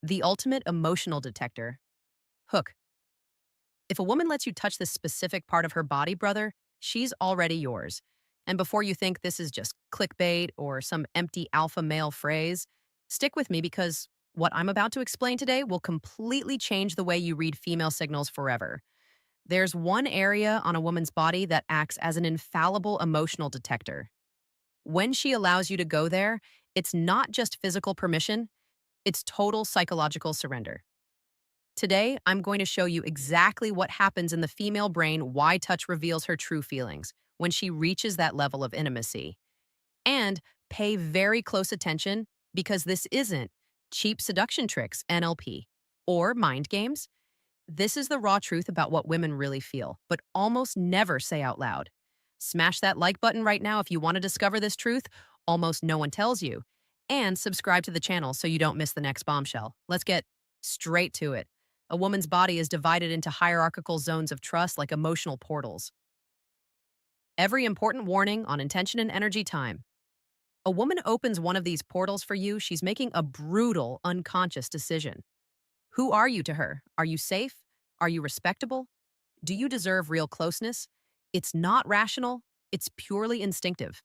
The ultimate emotional detector. Hook. If a woman lets you touch this specific part of her body, brother, she's already yours. And before you think this is just clickbait or some empty alpha male phrase, stick with me because what I'm about to explain today will completely change the way you read female signals forever. There's one area on a woman's body that acts as an infallible emotional detector. When she allows you to go there, it's not just physical permission, it's total psychological surrender. Today, I'm going to show you exactly what happens in the female brain, why touch reveals her true feelings when she reaches that level of intimacy. And pay very close attention because this isn't cheap seduction tricks, NLP, or mind games. This is the raw truth about what women really feel, but almost never say out loud. Smash that like button right now if you want to discover this truth almost no one tells you. And subscribe to the channel so you don't miss the next bombshell. Let's get straight to it. A woman's body is divided into hierarchical zones of trust like emotional portals. Every important warning on intention and energy time. A woman opens one of these portals for you, she's making a brutal, unconscious decision. Who are you to her? Are you safe? Are you respectable? Do you deserve real closeness? It's not rational, it's purely instinctive.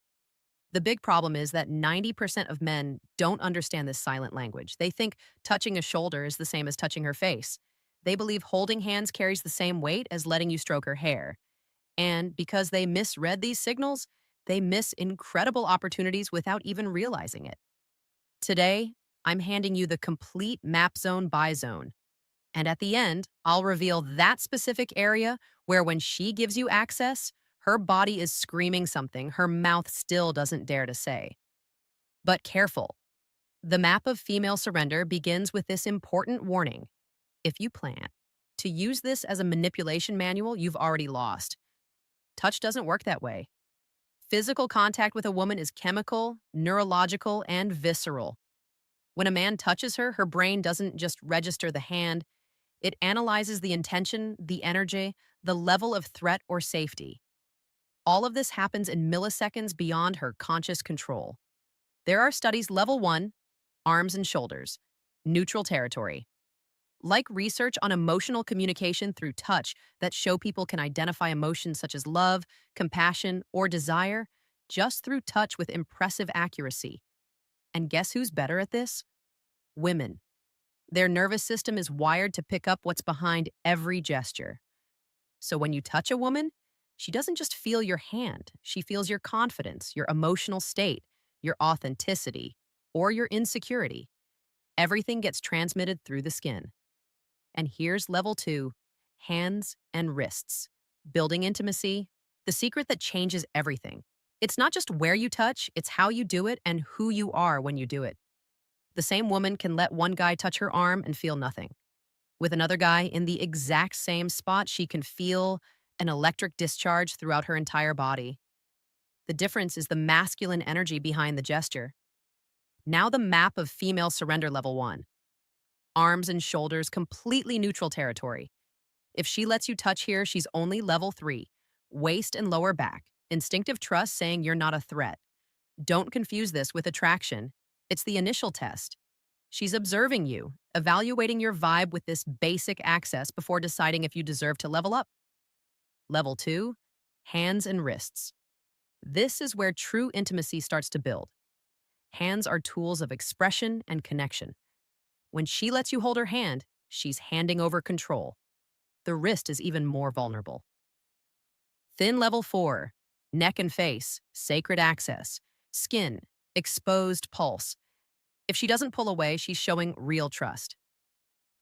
The big problem is that 90% of men don't understand this silent language. They think touching a shoulder is the same as touching her face. They believe holding hands carries the same weight as letting you stroke her hair. And because they misread these signals, they miss incredible opportunities without even realizing it. Today, I'm handing you the complete map zone by zone. And at the end, I'll reveal that specific area where when she gives you access, her body is screaming something her mouth still doesn't dare to say. But careful. The map of female surrender begins with this important warning. If you plan to use this as a manipulation manual, you've already lost. Touch doesn't work that way. Physical contact with a woman is chemical, neurological, and visceral. When a man touches her, her brain doesn't just register the hand, it analyzes the intention, the energy, the level of threat or safety. All of this happens in milliseconds beyond her conscious control. There are studies level 1, arms and shoulders, neutral territory. Like research on emotional communication through touch that show people can identify emotions such as love, compassion, or desire just through touch with impressive accuracy. And guess who's better at this? Women. Their nervous system is wired to pick up what's behind every gesture. So when you touch a woman, she doesn't just feel your hand, she feels your confidence, your emotional state, your authenticity, or your insecurity. Everything gets transmitted through the skin. And here's level 2, hands and wrists. Building intimacy, the secret that changes everything. It's not just where you touch, it's how you do it and who you are when you do it. The same woman can let one guy touch her arm and feel nothing. With another guy in the exact same spot, she can feel an electric discharge throughout her entire body. The difference is the masculine energy behind the gesture. Now the map of female surrender level 1. Arms and shoulders, completely neutral territory. If she lets you touch here, she's only level 3. Waist and lower back. Instinctive trust saying you're not a threat. Don't confuse this with attraction. It's the initial test. She's observing you, evaluating your vibe with this basic access before deciding if you deserve to level up. Level 2, hands and wrists. This is where true intimacy starts to build. Hands are tools of expression and connection. When she lets you hold her hand, she's handing over control. The wrist is even more vulnerable. Thin level 4, neck and face, sacred access, skin, exposed pulse. If she doesn't pull away, she's showing real trust.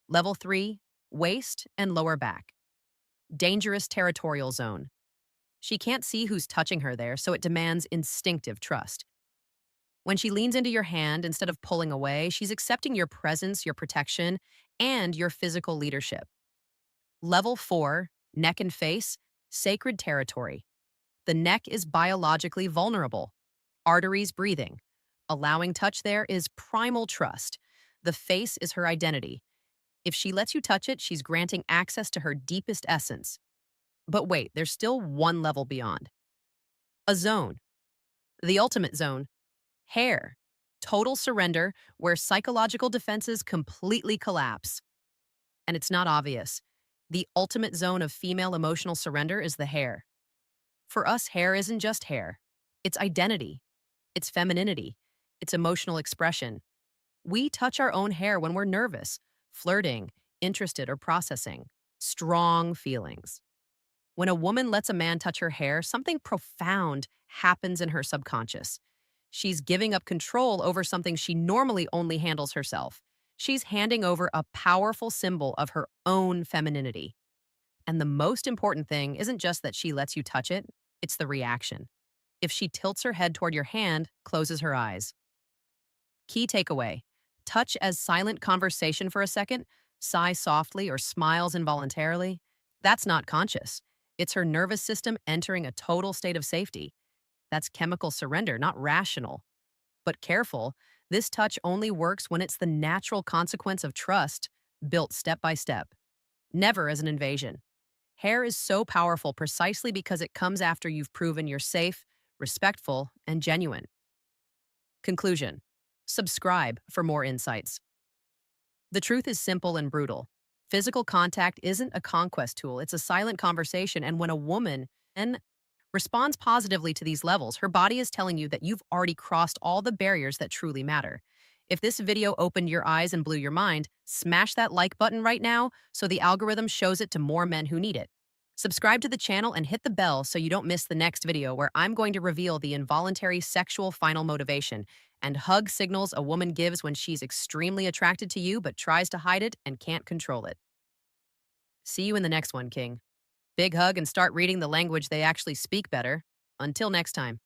Level 3, waist and lower back. Dangerous territorial zone. She can't see who's touching her there, so it demands instinctive trust. When she leans into your hand instead of pulling away, she's accepting your presence, your protection, and your physical leadership. Level 4, neck and face, sacred territory. The neck is biologically vulnerable. Arteries breathing. Allowing touch there is primal trust. The face is her identity. If she lets you touch it, she's granting access to her deepest essence. But wait, there's still one level beyond. A zone. The ultimate zone. Hair. Total surrender, where psychological defenses completely collapse. And it's not obvious. The ultimate zone of female emotional surrender is the hair. For us, hair isn't just hair, it's identity, it's femininity, it's emotional expression. We touch our own hair when we're nervous, flirting, interested, or processing strong feelings. When a woman lets a man touch her hair, something profound happens in her subconscious. She's giving up control over something she normally only handles herself. She's handing over a powerful symbol of her own femininity. And the most important thing isn't just that she lets you touch it, it's the reaction. If she tilts her head toward your hand, closes her eyes. Key takeaway: touch as silent conversation for a second, sigh softly, or smiles involuntarily. That's not conscious. It's her nervous system entering a total state of safety. That's chemical surrender, not rational. But careful, this touch only works when it's the natural consequence of trust, built step by step, never as an invasion. Hair is so powerful precisely because it comes after you've proven you're safe, respectful, and genuine. Conclusion: subscribe for more insights. The truth is simple and brutal. Physical contact isn't a conquest tool, it's a silent conversation. And when a woman responds positively to these levels, her body is telling you that you've already crossed all the barriers that truly matter. If this video opened your eyes and blew your mind, smash that like button right now so the algorithm shows it to more men who need it. Subscribe to the channel and hit the bell so you don't miss the next video where I'm going to reveal the involuntary sexual final motivation and hug signals a woman gives when she's extremely attracted to you but tries to hide it and can't control it. See you in the next one, King. Big hug and start reading the language they actually speak better. Until next time.